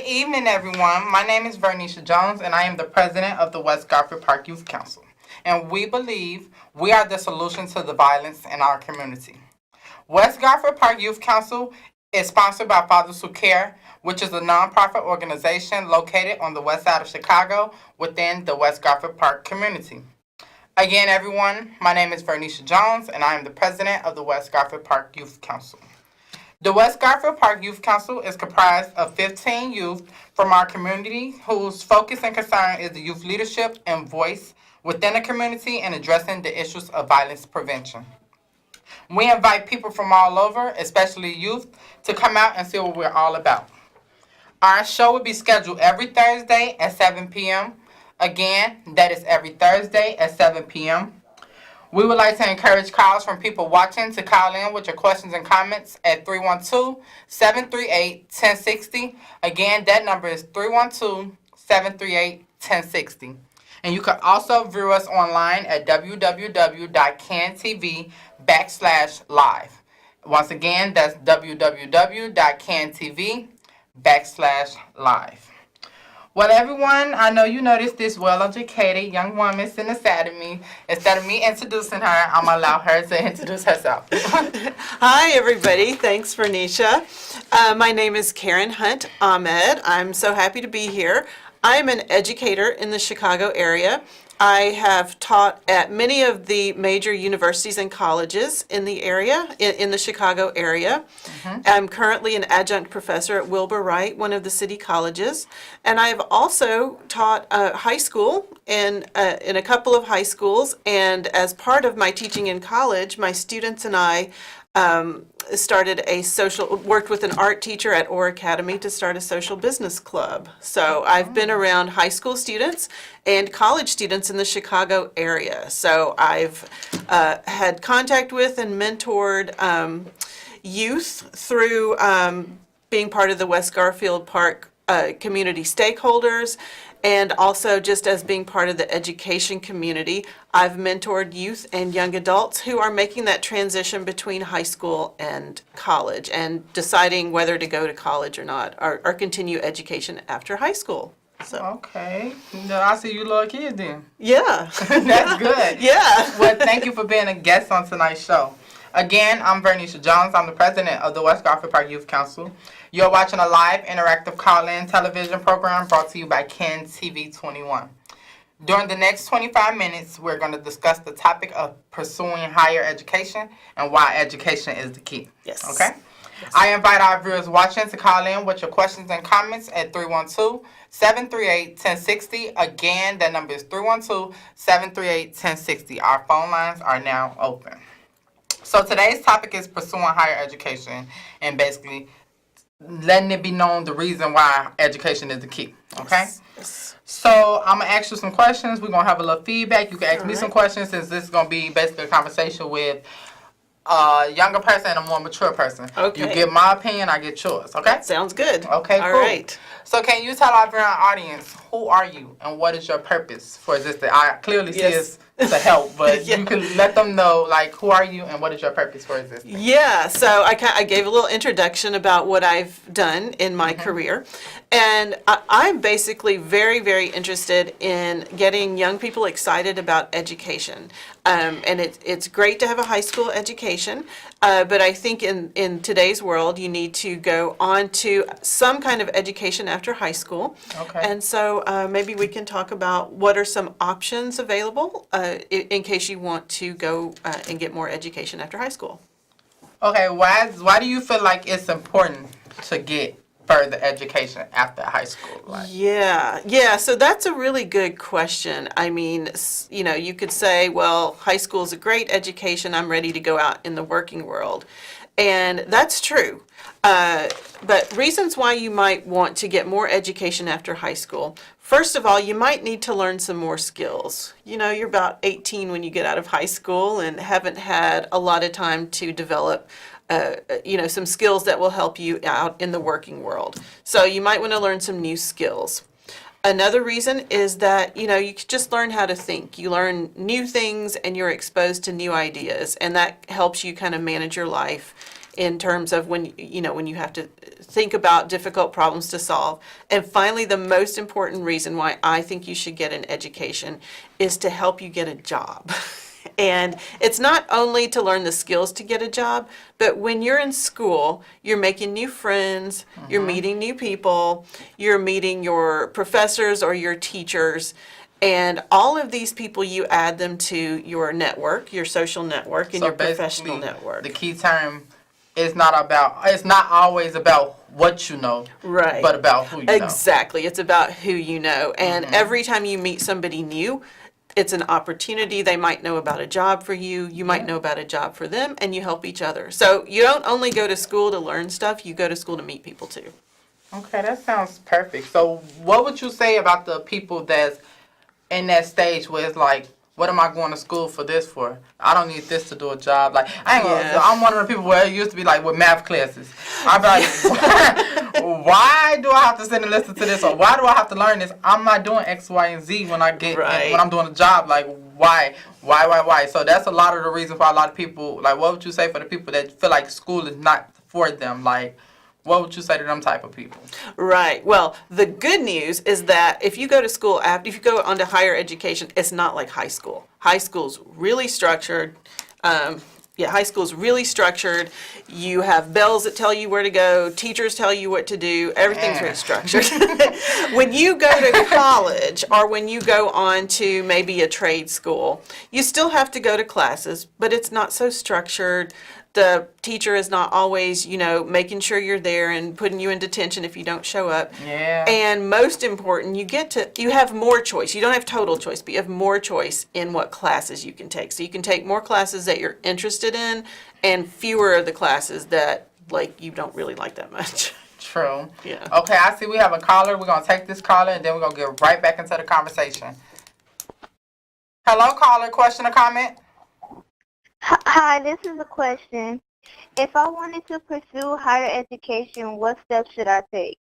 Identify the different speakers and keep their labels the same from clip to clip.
Speaker 1: evening, everyone. My name is Vernisha Jones, and I am the president of the West Garfield Park Youth Council. And we believe we are the solution to the violence in our community. West Garfield Park Youth Council is sponsored by Fathers Who Care, which is a nonprofit organization located on the west side of Chicago within the West Garfield Park community. Again, everyone, my name is Vernisha Jones, and I am the president of the West Garfield Park Youth Council. The West Garfield Park Youth Council is comprised of 15 youth from our community whose focus and concern is the youth leadership and voice within the community and addressing the issues of violence prevention. We invite people from all over, especially youth, to come out and see what we're all about. Our show will be scheduled every Thursday at 7 p.m. Again, that is every Thursday at 7 p.m. We would like to encourage calls from people watching to call in with your questions and comments at 312-738-1060. Again, that number is 312-738-1060. And you can also view us online at www.cantv.com/live. Once again, that's www.cantv.com/live. Well, everyone, I know you noticed this well-educated young woman sitting beside of me. Instead of me introducing her, I'm going to allow her to introduce herself.
Speaker 2: Hi, everybody. Thanks, Vernisha. My name is Karen Hunt Ahmed. I'm so happy to be here. I'm an educator in the Chicago area. I have taught at many of the major universities and colleges in the area, in the Chicago area. I'm currently an adjunct professor at Wilbur Wright, one of the city colleges. And I've also taught high school in a couple of high schools. And as part of my teaching in college, my students and I worked with an art teacher at Orr Academy to start a social business club. So I've been around high school students and college students in the Chicago area. So I've had contact with and mentored youth through being part of the West Garfield Park community stakeholders, and also just as being part of the education community. I've mentored youth and young adults who are making that transition between high school and college and deciding whether to go to college or not, or continue education after high school. So.
Speaker 1: Okay. I see you little kids then.
Speaker 2: Yeah.
Speaker 1: That's good.
Speaker 2: Yeah.
Speaker 1: Well, thank you for being a guest on tonight's show. Again, I'm Vernisha Jones. I'm the president of the West Garfield Park Youth Council. You're watching a live interactive call-in television program brought to you by Ken TV 21. During the next 25 minutes, we're going to discuss the topic of pursuing higher education and why education is the key.
Speaker 2: Yes.
Speaker 1: Okay?
Speaker 2: Yes.
Speaker 1: I invite our viewers watching to call in with your questions and comments at 312-738-1060. Again, that number is 312-738-1060. Our phone lines are now open. So today's topic is pursuing higher education and basically letting it be known the reason why education is the key. Okay?
Speaker 2: Yes.
Speaker 1: So I'm going to ask you some questions. We're going to have a little feedback. You can ask me some questions since this is going to be basically a conversation with a younger person and a more mature person.
Speaker 2: Okay.
Speaker 1: You get my opinion, I get yours. Okay?
Speaker 2: Sounds good.
Speaker 1: Okay,
Speaker 2: All
Speaker 1: cool.
Speaker 2: right.
Speaker 1: So can you tell our viewing audience, who are you and what is your purpose for existing? I clearly see it's to help, but
Speaker 2: Yeah.
Speaker 1: you can let them know, like, who are you and what is your purpose for existing?
Speaker 2: Yeah, so I gave a little introduction about what I've done in my career. And I'm basically very, very interested in getting young people excited about education. And it's great to have a high school education, but I think in today's world, you need to go on to some kind of education after high school.
Speaker 1: Okay.
Speaker 2: And so maybe we can talk about what are some options available in case you want to go and get more education after high school.
Speaker 1: Okay, why do you feel like it's important to get further education after high school?
Speaker 2: Yeah, so that's a really good question. I mean, you could say, well, high school is a great education, I'm ready to go out in the working world. And that's true. But reasons why you might want to get more education after high school. First of all, you might need to learn some more skills. You're about 18 when you get out of high school and haven't had a lot of time to develop some skills that will help you out in the working world. So you might want to learn some new skills. Another reason is that, you just learn how to think. You learn new things and you're exposed to new ideas, and that helps you kind of manage your life in terms of when you have to think about difficult problems to solve. And finally, the most important reason why I think you should get an education is to help you get a job. And it's not only to learn the skills to get a job, but when you're in school, you're making new friends, you're meeting new people, you're meeting your professors or your teachers, and all of these people, you add them to your network, your social network, and
Speaker 1: So
Speaker 2: your professional
Speaker 1: basically,
Speaker 2: network.
Speaker 1: the key term is it's not always about what you know,
Speaker 2: Right.
Speaker 1: but about who you know.
Speaker 2: Exactly. It's about who you know. And every time you meet somebody new, it's an opportunity. They might know about a job for you. You might know about a job for them, and you help each other. So you don't only go to school to learn stuff, you go to school to meet people too.
Speaker 1: Okay, that sounds perfect. So what would you say about the people that's in that stage where it's like, what am I going to school for this for? I don't need this to do a job. Like, I'm one of the people where it used to be like with math classes. I'd be like, why do I have to sit and listen to this? Or why do I have to learn this? I'm not doing X, Y, and Z when when I'm doing a job. Like, why? So that's a lot of the reason for a lot of people. Like, what would you say for the people that feel like school is not for them? Like, what would you say to them type of people?
Speaker 2: Right. Well, the good news is that if you go to school if you go on to higher education, it's not like high school. High school's really structured. High school's really structured. You have bells that tell you where to go. Teachers tell you what to do. Everything's very structured. When you go to college or when you go on to maybe a trade school, you still have to go to classes, but it's not so structured. The teacher is not always, making sure you're there and putting you in detention if you don't show up.
Speaker 1: Yeah.
Speaker 2: And most important, you have more choice. You don't have total choice, but you have more choice in what classes you can take. So you can take more classes that you're interested in and fewer of the classes that, you don't really like that much.
Speaker 1: True.
Speaker 2: Yeah.
Speaker 1: Okay, I see we have a caller. We're going to take this caller, and then we're going to get right back into the conversation. Hello, caller. Question or comment?
Speaker 3: Hi, this is a question. If I wanted to pursue higher education, what steps should I take?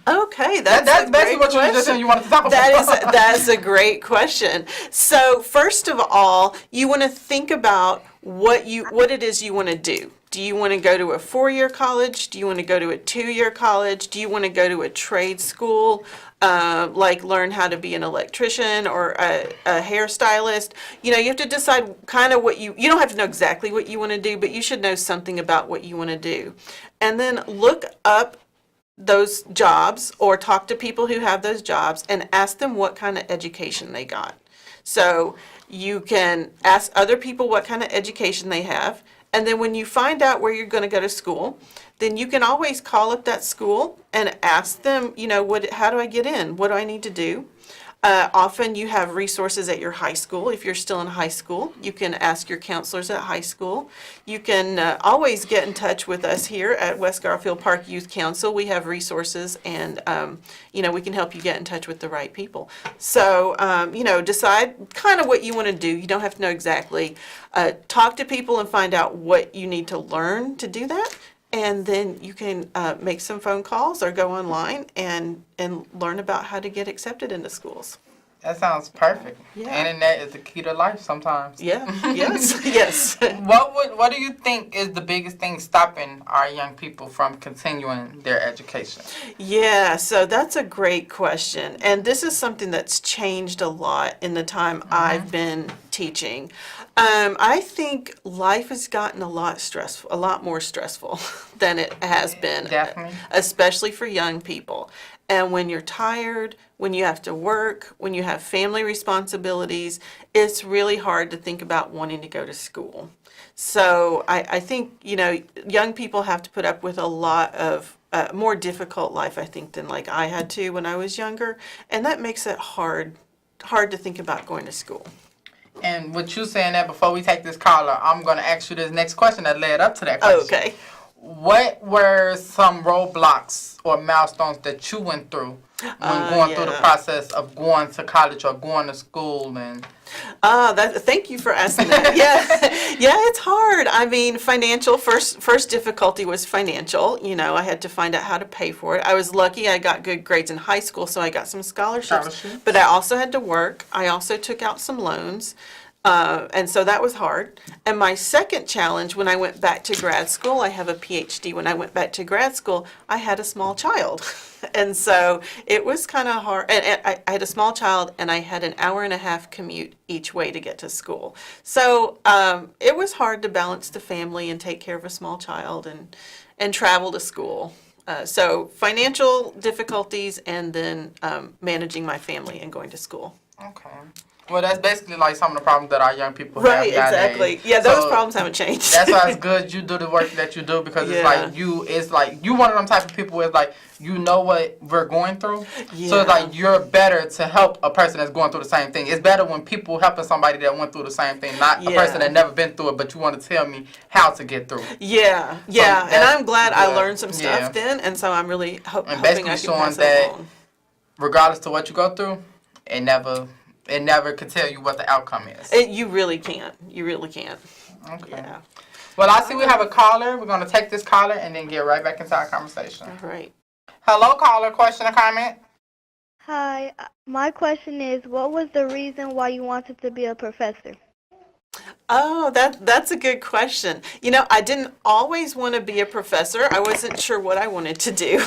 Speaker 2: Okay,
Speaker 1: That's basically what you just said you wanted to talk about.
Speaker 2: That's a great question. So first of all, you want to think about what it is you want to do. Do you want to go to a 4-year college? Do you want to go to a 2-year college? Do you want to go to a trade school, learn how to be an electrician or a hairstylist? You have to decide kind of you don't have to know exactly what you want to do, but you should know something about what you want to do. And then look up those jobs or talk to people who have those jobs and ask them what kind of education they got. So you can ask other people what kind of education they have. And then when you find out where you're going to go to school, then you can always call up that school and ask them, how do I get in? What do I need to do? Often you have resources at your high school. If you're still in high school, you can ask your counselors at high school. You can always get in touch with us here at West Garfield Park Youth Council. We have resources and, we can help you get in touch with the right people. So, decide kind of what you want to do. You don't have to know exactly. Talk to people and find out what you need to learn to do that. And then you can make some phone calls or go online and learn about how to get accepted into schools.
Speaker 1: That sounds perfect.
Speaker 2: Yeah.
Speaker 1: Internet is the key to life sometimes.
Speaker 2: Yeah. Yes. Yes.
Speaker 1: What do you think is the biggest thing stopping our young people from continuing their education?
Speaker 2: Yeah, so that's a great question. And this is something that's changed a lot in the time I've been teaching. I think life has gotten a lot more stressful than it has been.
Speaker 1: Definitely.
Speaker 2: Especially for young people. And when you're tired, when you have to work, when you have family responsibilities, it's really hard to think about wanting to go to school. So I think, young people have to put up with a lot of more difficult life, I think, than like I had to when I was younger. And that makes it hard to think about going to school.
Speaker 1: And with you saying that, before we take this caller, I'm going to ask you this next question that led up to that question.
Speaker 2: Okay.
Speaker 1: What were some roadblocks or milestones that you went through when going through the process of going to college or going to school? And
Speaker 2: thank you for asking that. Yeah, it's hard. I mean, financial, first difficulty was financial. I had to find out how to pay for it. I was lucky I got good grades in high school, so I got some scholarships. But I also had to work. I also took out some loans. And so that was hard. And my second challenge when I went back to grad school, I have a PhD. When I went back to grad school, I had a small child. And so it was kind of hard. And I had a small child and I had an hour and a half commute each way to get to school. So it was hard to balance the family and take care of a small child and travel to school. So financial difficulties and then managing my family and going to school.
Speaker 1: Okay. Well, that's basically like some of the problems that our young people
Speaker 2: Right,
Speaker 1: have nowadays.
Speaker 2: exactly. Yeah, those
Speaker 1: So
Speaker 2: problems haven't changed.
Speaker 1: that's why it's good you do the work that you do because
Speaker 2: Yeah.
Speaker 1: it's like you one of them type of people where it's like you know what we're going through.
Speaker 2: Yeah.
Speaker 1: So it's like you're better to help a person that's going through the same thing. It's better when people helping somebody that went through the same thing, not a
Speaker 2: Yeah.
Speaker 1: person that never been through it, but you want to tell me how to get through.
Speaker 2: Yeah, yeah, and
Speaker 1: that's
Speaker 2: I'm glad I
Speaker 1: good.
Speaker 2: learned some stuff
Speaker 1: Yeah.
Speaker 2: then, and so I'm really
Speaker 1: And
Speaker 2: hoping I
Speaker 1: basically
Speaker 2: can
Speaker 1: showing
Speaker 2: pass it
Speaker 1: that
Speaker 2: along.
Speaker 1: regardless to what you go through, it never could tell you what the outcome is.
Speaker 2: You really can't. You really can't.
Speaker 1: Okay.
Speaker 2: Yeah.
Speaker 1: Well, I see we have a caller. We're going to take this caller and then get right back into our conversation.
Speaker 2: All right.
Speaker 1: Hello, caller. Question or comment?
Speaker 3: Hi, my question is, what was the reason why you wanted to be a professor?
Speaker 2: Oh, that's a good question. You know, I didn't always want to be a professor. I wasn't sure what I wanted to do.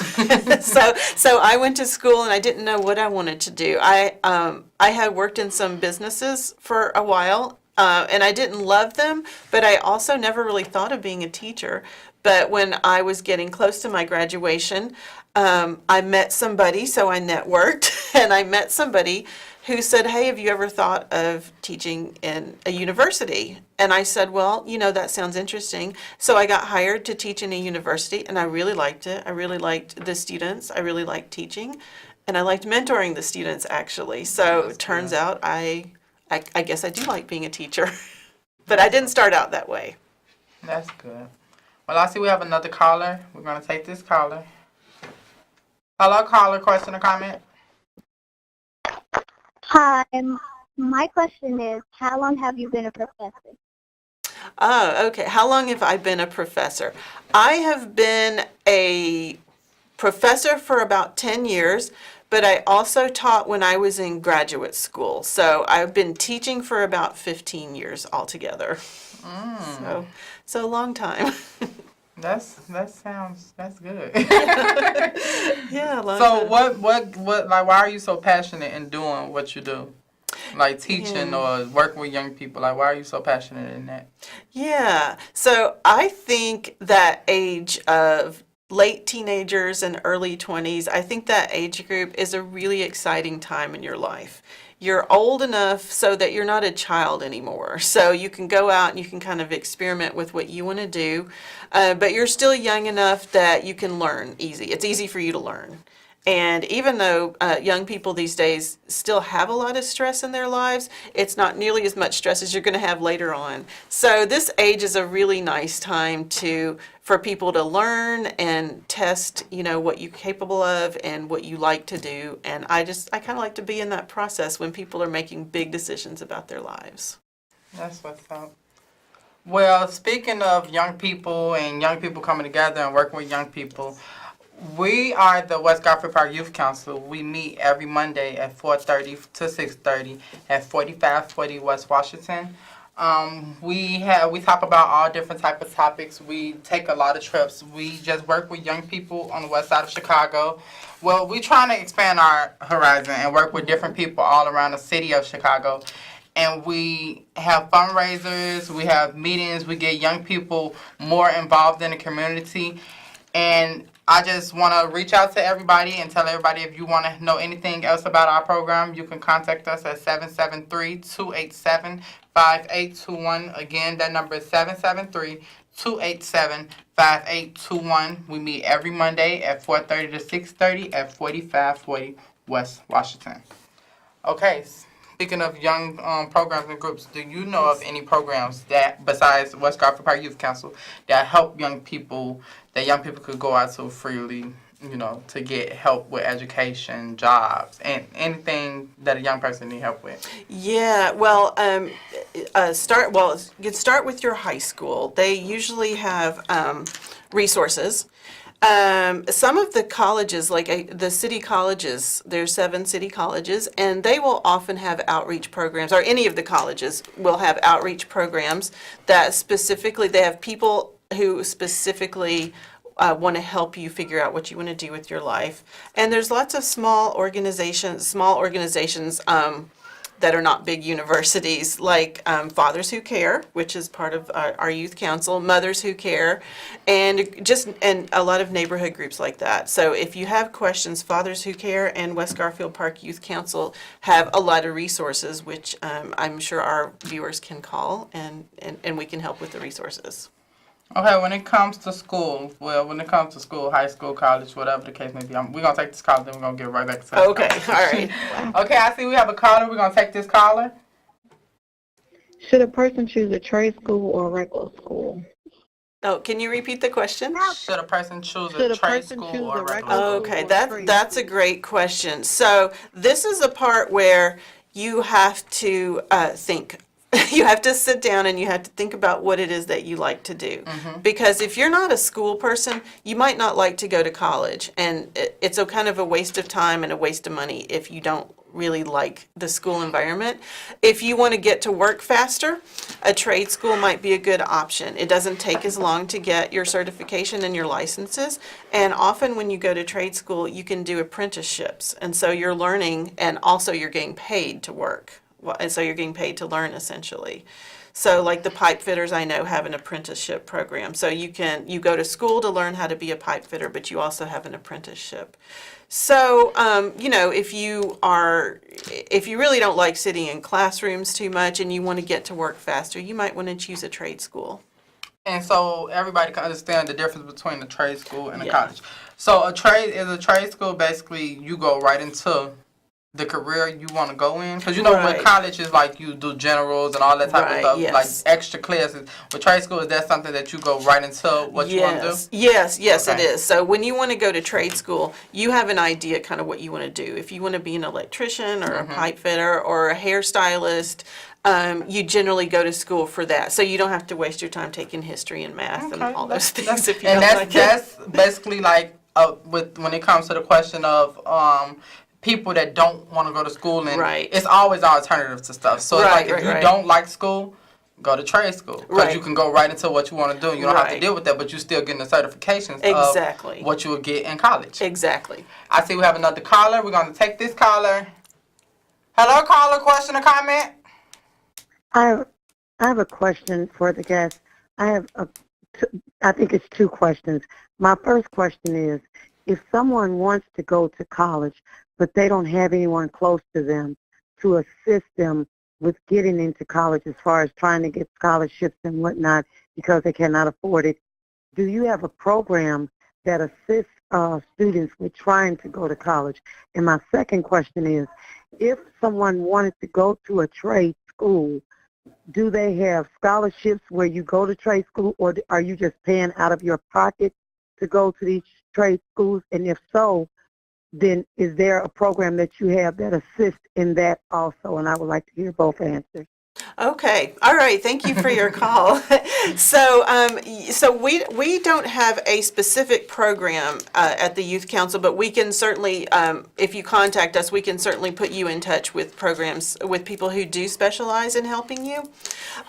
Speaker 2: So I went to school and I didn't know what I wanted to do. I had worked in some businesses for a while, and I didn't love them, but I also never really thought of being a teacher. But when I was getting close to my graduation, I met somebody, so I networked, and I met somebody who said, "Hey, have you ever thought of teaching in a university?" And I said, "Well, you know, that sounds interesting." So I got hired to teach in a university, and I really liked it. I really liked the students. I really liked teaching, and I liked mentoring the students, actually. So it turns out I guess I do like being a teacher, but I didn't start out that way.
Speaker 1: That's good. Well, I see we have another caller. We're going to take this caller. Hello, caller. Question or comment?
Speaker 3: Hi, my question is, how long have you been a professor?
Speaker 2: Oh, okay. How long have I been a professor? I have been a professor for about 10 years, but I also taught when I was in graduate school. So I've been teaching for about 15 years altogether. So a long time.
Speaker 1: That's good.
Speaker 2: Yeah, a long
Speaker 1: So
Speaker 2: time.
Speaker 1: what like why are you so passionate in doing what you do? Like teaching or working with young people. Like why are you so passionate in that?
Speaker 2: Yeah. So I think that age of late teenagers and early 20s, I think that age group is a really exciting time in your life. You're old enough so that you're not a child anymore. So you can go out and you can kind of experiment with what you want to do, but you're still young enough that you can learn easy. It's easy for you to learn. And even though young people these days still have a lot of stress in their lives, it's not nearly as much stress as you're going to have later on. So this age is a really nice time for people to learn and test, you know, what you're capable of and what you like to do. And I kind of like to be in that process when people are making big decisions about their lives.
Speaker 1: That's what's up. Well, speaking of young people and young people coming together and working with young people, we are the West Garfield Park Youth Council. We meet every Monday at 4:30 to 6:30 at 4540 West Washington. We talk about all different type of topics. We take a lot of trips. We just work with young people on the west side of Chicago. Well, we're trying to expand our horizon and work with different people all around the city of Chicago. And we have fundraisers, we have meetings, we get young people more involved in the community. And I just want to reach out to everybody and tell everybody if you want to know anything else about our program, you can contact us at 773-287-5821. Again, that number is 773-287-5821. We meet every Monday at 4:30 to 6:30 at 4540 West Washington. Okay, speaking of young programs and groups, do you know of any programs that, besides West Garfield Park Youth Council, that help young people, that young people could go out to freely, you know, to get help with education, jobs, and anything that a young person need help with?
Speaker 2: Yeah, well, you can start with your high school. They usually have resources. Some of the colleges, like the city colleges, there's 7 city colleges, and they will often have outreach programs, or any of the colleges will have outreach programs that specifically, they have people who specifically want to help you figure out what you want to do with your life. And there's lots of small organizations that are not big universities, like Fathers Who Care, which is part of our youth council, Mothers Who Care, and a lot of neighborhood groups like that. So if you have questions, Fathers Who Care and West Garfield Park Youth Council have a lot of resources, which I'm sure our viewers can call, and we can help with the resources.
Speaker 1: Okay, when it comes to school, high school, college, whatever the case may be, we're going to take this caller, then we're going to get right back to that.
Speaker 2: Okay, all right.
Speaker 1: Okay, I see we have a caller. We're going to take this caller.
Speaker 4: Should a person choose a trade school or a regular school?
Speaker 2: Oh, can you repeat the question?
Speaker 1: Should a person choose
Speaker 4: Should
Speaker 1: a
Speaker 4: a
Speaker 1: trade
Speaker 4: person
Speaker 1: school
Speaker 4: choose
Speaker 1: or
Speaker 4: a
Speaker 1: a regular
Speaker 4: regular
Speaker 1: school?
Speaker 2: Okay,
Speaker 4: Trade
Speaker 2: that's a great question. So this is a part where you have to think. You have to sit down and you have to think about what it is that you like to do. Because if you're not a school person, you might not like to go to college. And it's a kind of a waste of time and a waste of money if you don't really like the school environment. If you want to get to work faster, a trade school might be a good option. It doesn't take as long to get your certification and your licenses. And often when you go to trade school, you can do apprenticeships. And so you're learning, and also you're getting paid to work. And so you're getting paid to learn, essentially. So like the pipe fitters I know have an apprenticeship program. So you go to school to learn how to be a pipe fitter, but you also have an apprenticeship. So, if you really don't like sitting in classrooms too much and you want to get to work faster, you might want to choose a trade school.
Speaker 1: And so everybody can understand the difference between a trade school and a
Speaker 2: Yeah.
Speaker 1: college. So a trade school, basically you go right into the career you want to go in, because
Speaker 2: Right.
Speaker 1: with college is like you do generals and all that type
Speaker 2: Right,
Speaker 1: of stuff,
Speaker 2: yes.
Speaker 1: like extra classes. With trade school, is that something that you go right into what you want to do?
Speaker 2: Yes, it
Speaker 1: Okay.
Speaker 2: is. So when you want to go to trade school, you have an idea kind of what you want to do. If you want to be an electrician or a pipe fitter or a hairstylist, you generally go to school for that. So you don't have to waste your time taking history and math and all those things if you don't like it.
Speaker 1: That's basically like when it comes to the question of people that don't want to go to school, and
Speaker 2: Right.
Speaker 1: it's always alternatives to stuff. So it's
Speaker 2: Right,
Speaker 1: like if you
Speaker 2: right.
Speaker 1: don't like school, go to trade school, because
Speaker 2: Right.
Speaker 1: you can go right into what you want to do. You don't have to
Speaker 2: Right.
Speaker 1: deal with that, but you still getting the certifications
Speaker 2: Exactly.
Speaker 1: of what you would get in college.
Speaker 2: Exactly.
Speaker 1: I see we have another caller. We're going to take this caller. Hello, caller. Question or comment?
Speaker 4: I have a question for the guest. I think it's 2 questions. My first question is, if someone wants to go to college, but they don't have anyone close to them to assist them with getting into college as far as trying to get scholarships and whatnot because they cannot afford it, do you have a program that assists students with trying to go to college? And my second question is, if someone wanted to go to a trade school, do they have scholarships where you go to trade school, or are you just paying out of your pocket to go to these trade schools? And if so, then is there a program that you have that assists in that also? And I would like to hear both answers.
Speaker 2: Okay. All right. Thank you for your call. So we don't have a specific program at the Youth Council, but we can certainly, if you contact us, we can certainly put you in touch with programs with people who do specialize in helping you.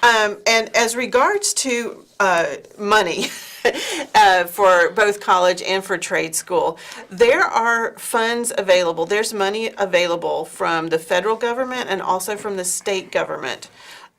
Speaker 2: And as regards to money for both college and for trade school, there are funds available. There's money available from the federal government and also from the state government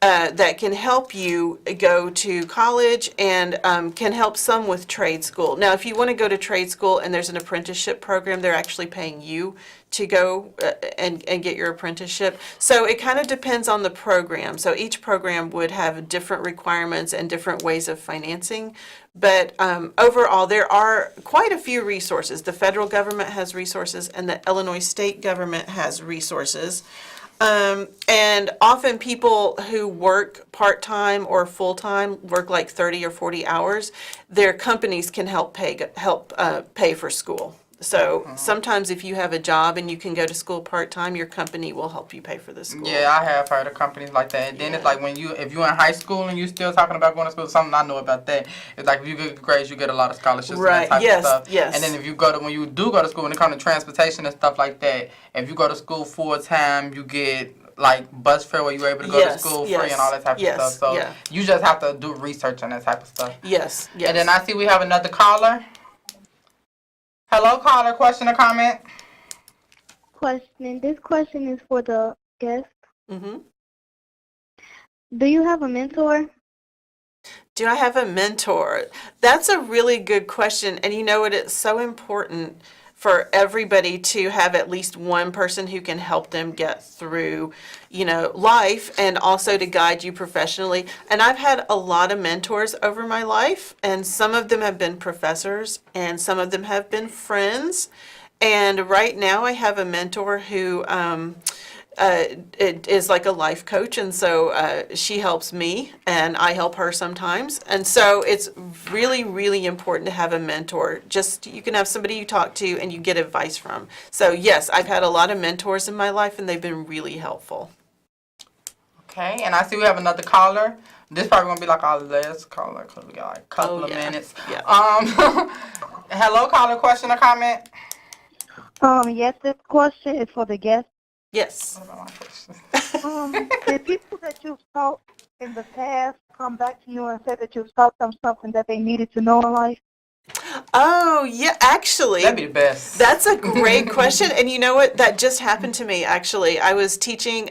Speaker 2: that can help you go to college and can help some with trade school. Now, if you want to go to trade school and there's an apprenticeship program, they're actually paying you to go and get your apprenticeship. So it kind of depends on the program. So each program would have different requirements and different ways of financing. But overall, there are quite a few resources. The federal government has resources and the Illinois state government has resources. And often people who work part-time or full-time, work like 30 or 40 hours, their companies can help pay for school. So sometimes if you have a job and you can go to school part-time, your company will help you pay for the school.
Speaker 1: Yeah, I have heard of companies like that. And then it's like if you're in high school and you're still talking about going to school, something I know about that. It's like if you get grades, you get a lot of scholarships and that type of stuff.
Speaker 2: Yes.
Speaker 1: And then if you when you do go to school, when it comes to transportation and stuff like that, if you go to school full time, you get like bus fare where you're able to go to school free and all that type of stuff. So you just have to do research on that type of stuff.
Speaker 2: Yes.
Speaker 1: And then I see we have another caller. Hello, caller. Question or comment?
Speaker 3: Question. This question is for the guest.
Speaker 2: Mm-hmm.
Speaker 3: Do you have a mentor?
Speaker 2: Do I have a mentor? That's a really good question. And you know what? It's so important for everybody to have at least one person who can help them get through, life, and also to guide you professionally. And I've had a lot of mentors over my life, and some of them have been professors, and some of them have been friends. And right now I have a mentor who it is like a life coach, and so she helps me and I help her sometimes. And so it's really, really important to have a mentor. Just you can have somebody you talk to and you get advice from. So yes, I've had a lot of mentors in my life and they've been really helpful.
Speaker 1: Okay, and I see we have another caller. This probably gonna be like our last caller because we got like a couple of minutes.
Speaker 2: Yeah.
Speaker 1: Hello, caller. Question or comment?
Speaker 3: Yes, this question is for the guest.
Speaker 2: Yes.
Speaker 1: What about my question?
Speaker 3: Did people that you've taught in the past come back to you and say that you've taught them something that they needed to know in life?
Speaker 2: Oh, yeah, actually.
Speaker 1: That'd be the best.
Speaker 2: That's a great question. And you know what? That just happened to me, actually. I was teaching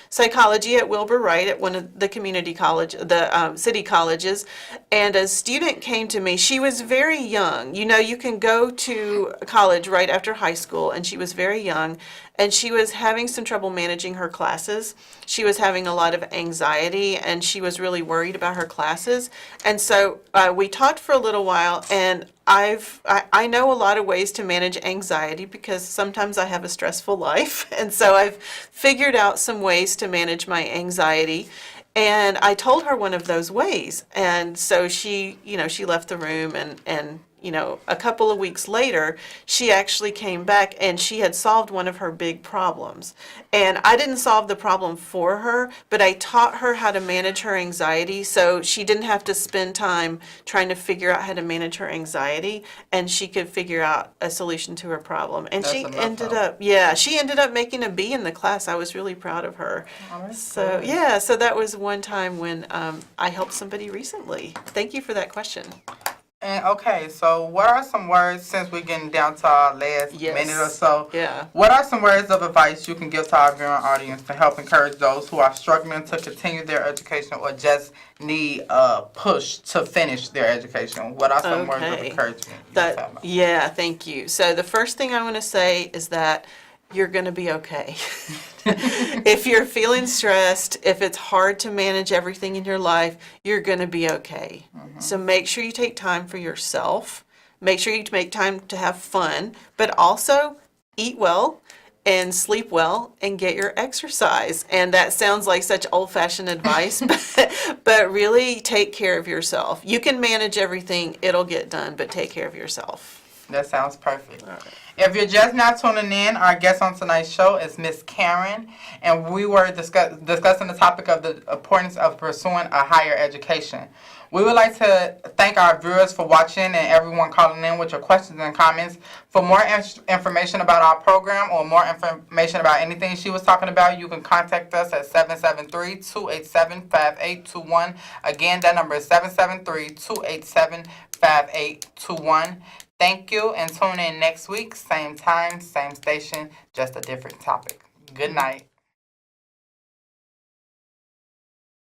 Speaker 2: psychology at Wilbur Wright at one of the community college, the city colleges, and a student came to me. She was very young. You can go to college right after high school, and she was very young, and she was having some trouble managing her classes. She was having a lot of anxiety, and she was really worried about her classes. And so we talked for a little while, and I know a lot of ways to manage anxiety because sometimes I have a stressful life. And so I've figured out some ways to manage my anxiety. And I told her one of those ways. And so she left the room, and a couple of weeks later, she actually came back and she had solved one of her big problems. And I didn't solve the problem for her, but I taught her how to manage her anxiety so she didn't have to spend time trying to figure out how to manage her anxiety, and she could figure out a solution to her problem. And she ended up making a B in the class. I was really proud of her.
Speaker 1: Oh,
Speaker 2: So that was one time when I helped somebody recently. Thank you for that question.
Speaker 1: And okay, so what are some words, since we're getting down to our last minute or so, what are some words of advice you can give to our viewing audience to help encourage those who are struggling to continue their education or just need a push to finish their education? What are some words of encouragement you can tell them?
Speaker 2: Yeah, thank you. So the first thing I want to say is that you're going to be okay. If you're feeling stressed, if it's hard to manage everything in your life, you're going to be okay. Mm-hmm. So make sure you take time for yourself. Make sure you make time to have fun, but also eat well and sleep well and get your exercise. And that sounds like such old-fashioned advice, but really take care of yourself. You can manage everything. It'll get done, but take care of yourself.
Speaker 1: That sounds perfect. If you're just now tuning in, our guest on tonight's show is Miss Karen, and we were discussing the topic of the importance of pursuing a higher education. We would like to thank our viewers for watching and everyone calling in with your questions and comments. For more information about our program or more information about anything she was talking about, you can contact us at 773-287-5821. Again, that number is 773-287-5821. Thank you, and tune in next week, same time, same station, just a different topic. Good night.